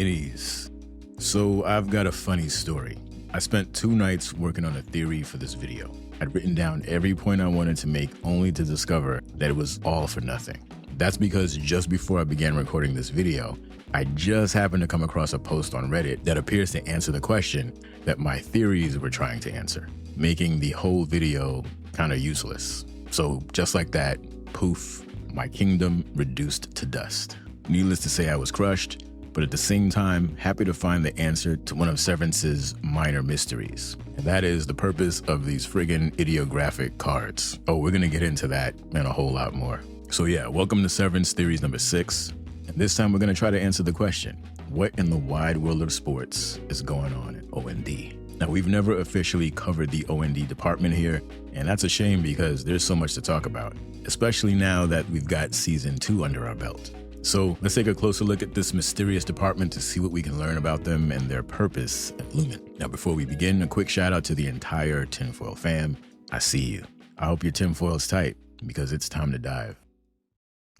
Innies. So I've got a funny story. I spent 2 nights working on a theory for this video. I'd written down every point I wanted to make only to discover that it was all for nothing. That's because just before I began recording this video, I just happened to come across a post on Reddit that appears to answer the question that my theories were trying to answer, making the whole video kind of useless. So just like that, poof, my kingdom reduced to dust. Needless to say, I was crushed, but at the same time, happy to find the answer to one of Severance's minor mysteries. And that is the purpose of these friggin' ideographic cards. Oh, we're gonna get into that and a whole lot more. So yeah, welcome to Severance Theories number 6. And this time we're gonna try to answer the question, what in the wide world of sports is going on at OND? Now, we've never officially covered the OND department here, and that's a shame because there's so much to talk about, especially now that we've got season 2 under our belt. So let's take a closer look at this mysterious department to see what we can learn about them and their purpose at Lumen. Now, before we begin, a quick shout out to the entire tinfoil fam. I see you. I hope your tinfoil's tight because it's time to dive.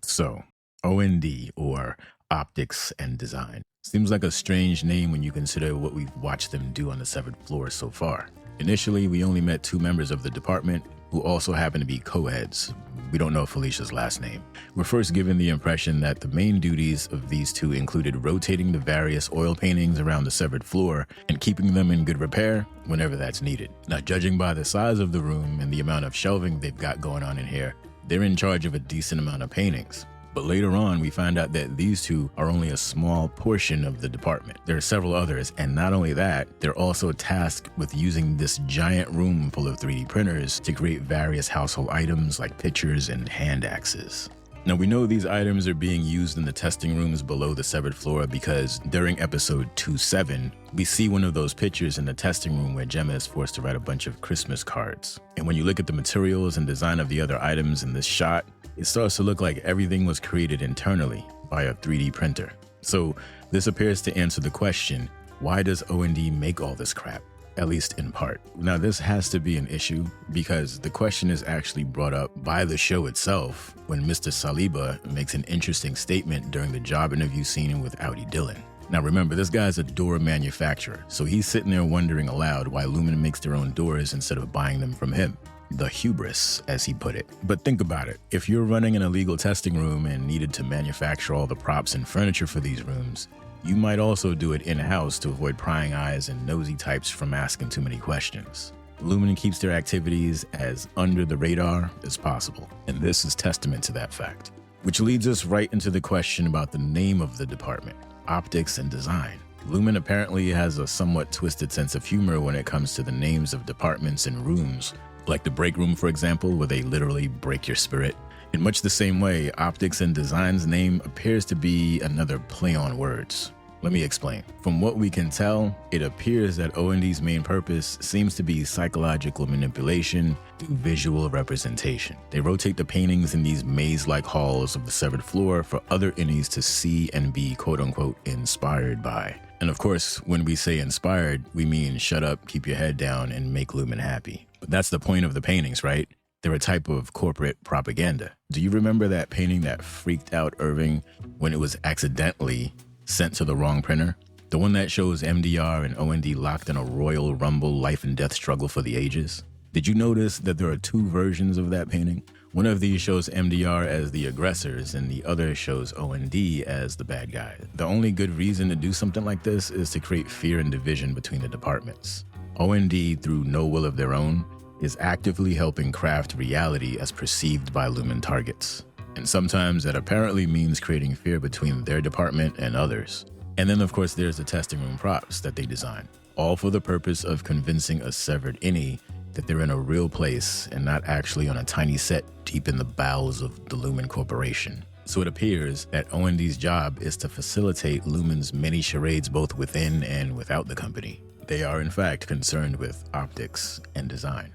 So, OND, or Optics and Design, seems like a strange name when you consider what we've watched them do on the 7th floor so far. Initially, we only met 2 members of the department who also happen to be co-heads. We don't know Felicia's last name. We're first given the impression that the main duties of these 2 included rotating the various oil paintings around the severed floor and keeping them in good repair whenever that's needed. Now, judging by the size of the room and the amount of shelving they've got going on in here, they're in charge of a decent amount of paintings. But later on, we find out that these 2 are only a small portion of the department. There are several others, and not only that, they're also tasked with using this giant room full of 3D printers to create various household items like pictures and hand axes. Now, we know these items are being used in the testing rooms below the severed floor because during episode 2-7, we see one of those pictures in the testing room where Gemma is forced to write a bunch of Christmas cards. And when you look at the materials and design of the other items in this shot, it starts to look like everything was created internally by a 3D printer. So this appears to answer the question, why does OND make all this crap? At least in part. Now, this has to be an issue because the question is actually brought up by the show itself when Mr. Saliba makes an interesting statement during the job interview scene with Audi Dillon. Now remember, this guy's a door manufacturer, so he's sitting there wondering aloud why Lumen makes their own doors instead of buying them from him. The hubris, as he put it. But think about it. If you're running an illegal testing room and needed to manufacture all the props and furniture for these rooms, you might also do it in-house to avoid prying eyes and nosy types from asking too many questions. Lumen keeps their activities as under the radar as possible, and this is testament to that fact. Which leads us right into the question about the name of the department, Optics and Design. Lumen apparently has a somewhat twisted sense of humor when it comes to the names of departments and rooms, like the break room, for example, where they literally break your spirit. In much the same way, Optics and Design's name appears to be another play on words. Let me explain. From what we can tell, it appears that OND's main purpose seems to be psychological manipulation through visual representation. They rotate the paintings in these maze-like halls of the severed floor for other innies to see and be quote-unquote inspired by. And of course, when we say inspired, we mean shut up, keep your head down, and make Lumen happy. But that's the point of the paintings, right? They're a type of corporate propaganda. Do you remember that painting that freaked out Irving when it was accidentally sent to the wrong printer? The one that shows MDR and OND locked in a Royal Rumble life and death struggle for the ages? Did you notice that there are 2 versions of that painting? One of these shows MDR as the aggressors and the other shows OND as the bad guy. The only good reason to do something like this is to create fear and division between the departments. OND, through no will of their own, is actively helping craft reality as perceived by Lumen targets. And sometimes that apparently means creating fear between their department and others. And then of course there's the testing room props that they design, all for the purpose of convincing a severed innie that they're in a real place and not actually on a tiny set deep in the bowels of the Lumen Corporation. So it appears that OND's job is to facilitate Lumen's many charades both within and without the company. They are in fact concerned with optics and design.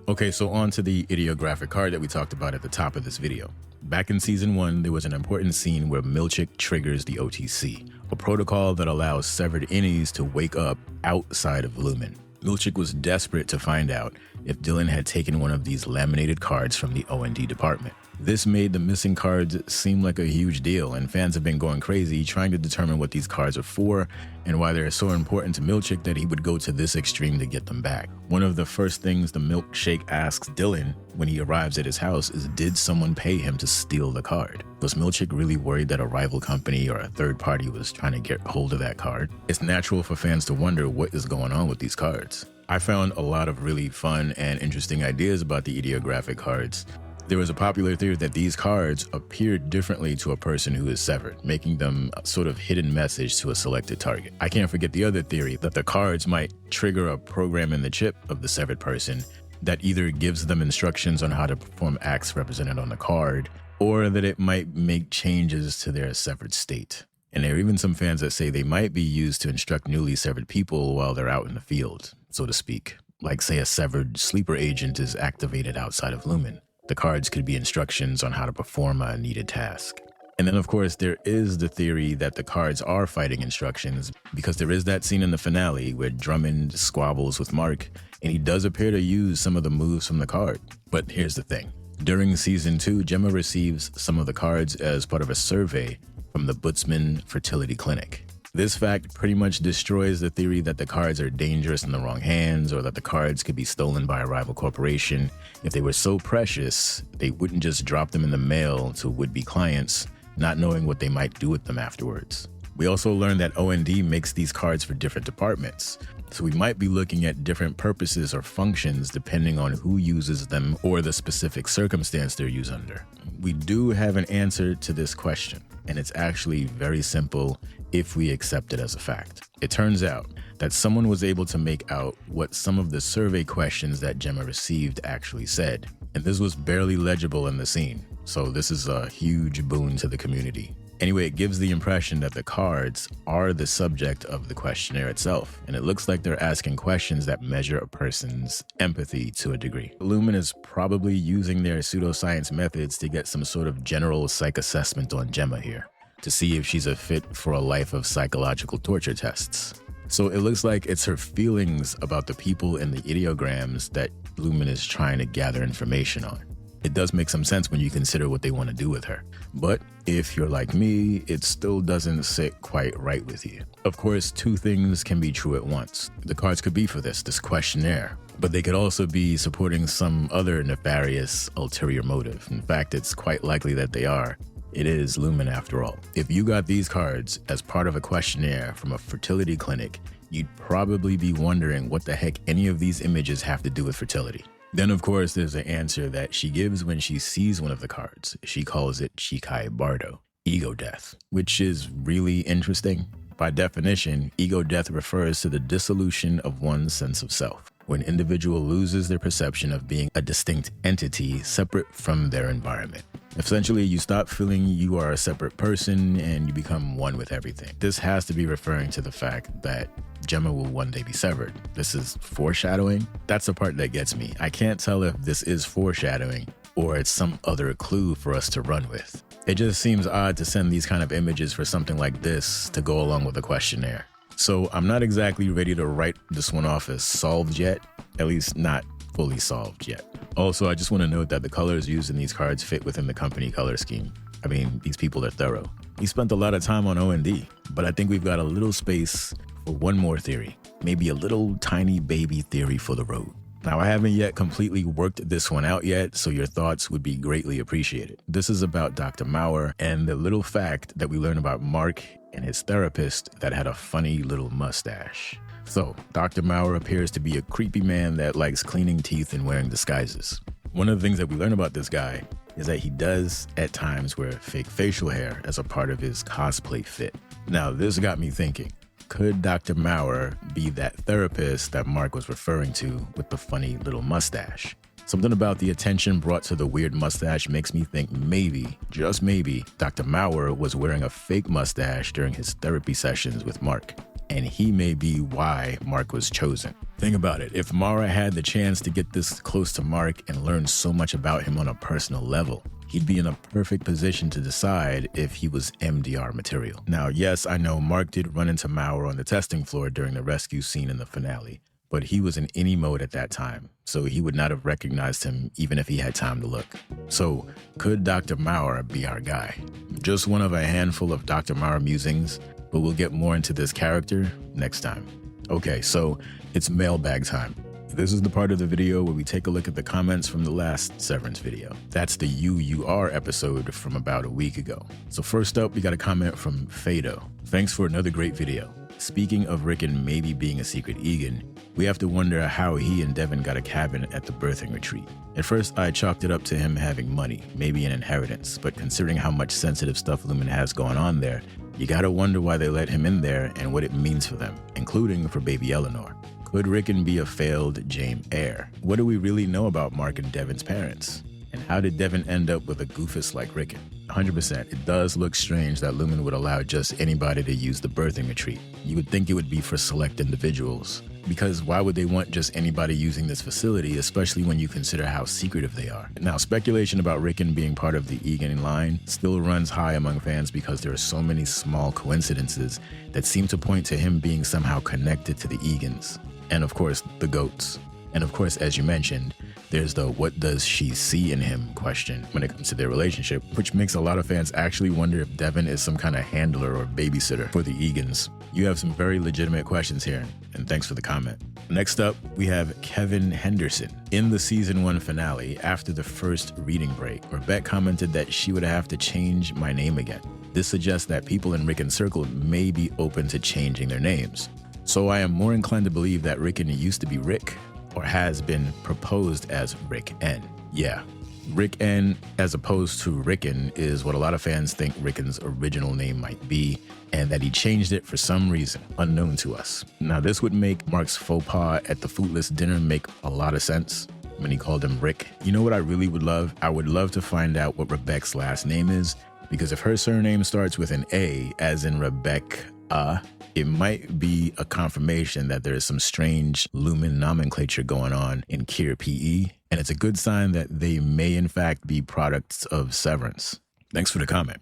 Okay, so on to the ideographic card that we talked about at the top of this video. Back in season 1, there was an important scene where Milchick triggers the OTC, a protocol that allows severed innies to wake up outside of Lumen. Milchick was desperate to find out if Dillon had taken one of these laminated cards from the OND department. This made the missing cards seem like a huge deal, and fans have been going crazy trying to determine what these cards are for and why they're so important to Milkshake that he would go to this extreme to get them back. One of the first things the Milkshake asks Dylan when he arrives at his house is, did someone pay him to steal the card? Was Milkshake really worried that a rival company or a third party was trying to get hold of that card? It's natural for fans to wonder what is going on with these cards. I found a lot of really fun and interesting ideas about the Idiographic cards. There was a popular theory that these cards appear differently to a person who is severed, making them a sort of hidden message to a selected target. I can't forget the other theory that the cards might trigger a program in the chip of the severed person that either gives them instructions on how to perform acts represented on the card, or that it might make changes to their severed state. And there are even some fans that say they might be used to instruct newly severed people while they're out in the field, so to speak. Like, say a severed sleeper agent is activated outside of Lumen. The cards could be instructions on how to perform a needed task. And then, of course, there is the theory that the cards are fighting instructions, because there is that scene in the finale where Drummond squabbles with Mark, and he does appear to use some of the moves from the card. But here's the thing. During Season 2, Gemma receives some of the cards as part of a survey from the Butzman Fertility Clinic. This fact pretty much destroys the theory that the cards are dangerous in the wrong hands, or that the cards could be stolen by a rival corporation. If they were so precious, they wouldn't just drop them in the mail to would-be clients, not knowing what they might do with them afterwards. We also learned that O&D makes these cards for different departments, so we might be looking at different purposes or functions depending on who uses them or the specific circumstance they're used under. We do have an answer to this question, and it's actually very simple if we accept it as a fact. It turns out that someone was able to make out what some of the survey questions that Gemma received actually said, and this was barely legible in the scene, so this is a huge boon to the community. Anyway, it gives the impression that the cards are the subject of the questionnaire itself, and it looks like they're asking questions that measure a person's empathy to a degree. Lumen is probably using their pseudoscience methods to get some sort of general psych assessment on Gemma here, to see if she's a fit for a life of psychological torture tests. So it looks like it's her feelings about the people in the ideograms that Lumen is trying to gather information on. It does make some sense when you consider what they want to do with her. But if you're like me, it still doesn't sit quite right with you. Of course, two things can be true at once. The cards could be for this questionnaire, but they could also be supporting some other nefarious ulterior motive. In fact, it's quite likely that they are. It is Lumen after all. If you got these cards as part of a questionnaire from a fertility clinic, you'd probably be wondering what the heck any of these images have to do with fertility. Then, of course, there's the answer that she gives when she sees one of the cards. She calls it Chikai Bardo, ego death, which is really interesting. By definition, ego death refers to the dissolution of one's sense of self, when an individual loses their perception of being a distinct entity separate from their environment. Essentially, you stop feeling you are a separate person and you become one with everything. This has to be referring to the fact that Gemma will one day be severed. This is foreshadowing. That's the part that gets me. I can't tell if this is foreshadowing or it's some other clue for us to run with. It just seems odd to send these kind of images for something like this to go along with a questionnaire. So I'm not exactly ready to write this one off as solved yet, at least not fully solved yet. Also, I just want to note that the colors used in these cards fit within the company color scheme. I mean, these people are thorough. We spent a lot of time on O&D, but I think we've got a little space for one more theory, maybe a little tiny baby theory for the road. Now, I haven't yet completely worked this one out yet, so your thoughts would be greatly appreciated. This is about Dr. Maurer and the little fact that we learn about Mark and his therapist that had a funny little mustache. So, Dr. Maurer appears to be a creepy man that likes cleaning teeth and wearing disguises. One of the things that we learn about this guy is that he does, at times, wear fake facial hair as a part of his cosplay fit. Now, this got me thinking. Could Dr. Maurer be that therapist that Mark was referring to with the funny little mustache? Something about the attention brought to the weird mustache makes me think maybe, just maybe, Dr. Maurer was wearing a fake mustache during his therapy sessions with Mark, and he may be why Mark was chosen. Think about it. If Maurer had the chance to get this close to Mark and learn so much about him on a personal level, he'd be in a perfect position to decide if he was MDR material. Now, yes, I know Mark did run into Maurer on the testing floor during the rescue scene in the finale, but he was in any mode at that time, so he would not have recognized him even if he had time to look. So could Dr. Maurer be our guy? Just one of a handful of Dr. Maurer musings, but we'll get more into this character next time. Okay, so it's mailbag time. This is the part of the video where we take a look at the comments from the last Severance video. That's the UUR episode from about a week ago. So first up, we got a comment from Fado. Thanks for another great video. Speaking of Rickon maybe being a secret Egan, we have to wonder how he and Devin got a cabin at the birthing retreat. At first, I chalked it up to him having money, maybe an inheritance, but considering how much sensitive stuff Lumen has going on there, you gotta wonder why they let him in there and what it means for them, including for baby Eleanor. Could Rickon be a failed Jaime heir? What do we really know about Mark and Devin's parents? And how did Devin end up with a goofus like Rickon? 100%, it does look strange that Lumen would allow just anybody to use the birthing retreat. You would think it would be for select individuals. Because why would they want just anybody using this facility, especially when you consider how secretive they are? Now, speculation about Rickon being part of the Egan line still runs high among fans because there are so many small coincidences that seem to point to him being somehow connected to the Egans. And of course, the goats. And of course, as you mentioned, there's the what does she see in him question when it comes to their relationship, which makes a lot of fans actually wonder if Devin is some kind of handler or babysitter for the Egans. You have some very legitimate questions here, and thanks for the comment. Next up, we have Kevin Henderson. In the season 1 finale, after the first reading break, Rebecca commented that she would have to change my name again. This suggests that people in Rickon's circle may be open to changing their names. So I am more inclined to believe that Rickon used to be Rick, or has been proposed as Rick N. Yeah, Rick N as opposed to Rickon is what a lot of fans think Rickon's original name might be, and that he changed it for some reason unknown to us. Now this would make Mark's faux pas at the foodless dinner make a lot of sense when he called him Rick. You know what I really would love? I would love to find out what Rebecca's last name is, because if her surname starts with an A, as in Rebecca, it might be a confirmation that there is some strange Lumen nomenclature going on in Kier PE, and it's a good sign that they may in fact be products of Severance. Thanks for the comment.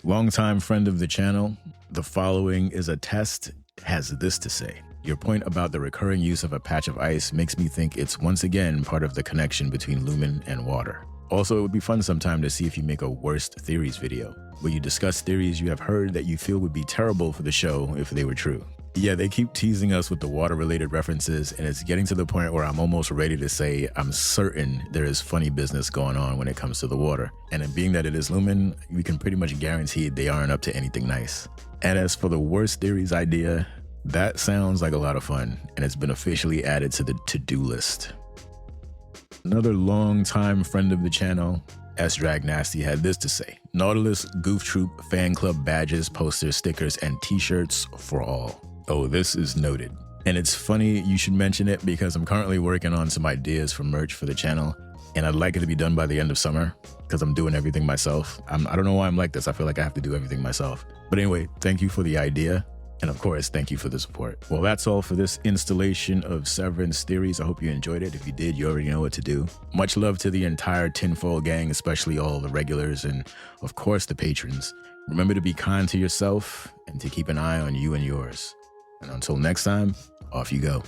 Longtime friend of the channel, the following is a test, has this to say. Your point about the recurring use of a patch of ice makes me think it's once again part of the connection between Lumen and water. Also, it would be fun sometime to see if you make a worst theories video, where you discuss theories you have heard that you feel would be terrible for the show if they were true. Yeah, they keep teasing us with the water-related references, and it's getting to the point where I'm almost ready to say I'm certain there is funny business going on when it comes to the water. And it being that it is Lumen, we can pretty much guarantee they aren't up to anything nice. And as for the worst theories idea, that sounds like a lot of fun, and it's been officially added to the to-do list. Another long-time friend of the channel, S-Drag Nasty, had this to say. Nautilus Goof Troop fan club badges, posters, stickers, and t-shirts for all. Oh, this is noted. And it's funny you should mention it because I'm currently working on some ideas for merch for the channel, and I'd like it to be done by the end of summer because I'm doing everything myself. I don't know why I'm like this. I feel like I have to do everything myself. But anyway, thank you for the idea. And of course, thank you for the support. Well, that's all for this installation of Severance Theories. I hope you enjoyed it. If you did, you already know what to do. Much love to the entire tinfoil gang, especially all the regulars and, of course, the patrons. Remember to be kind to yourself and to keep an eye on you and yours. And until next time, off you go.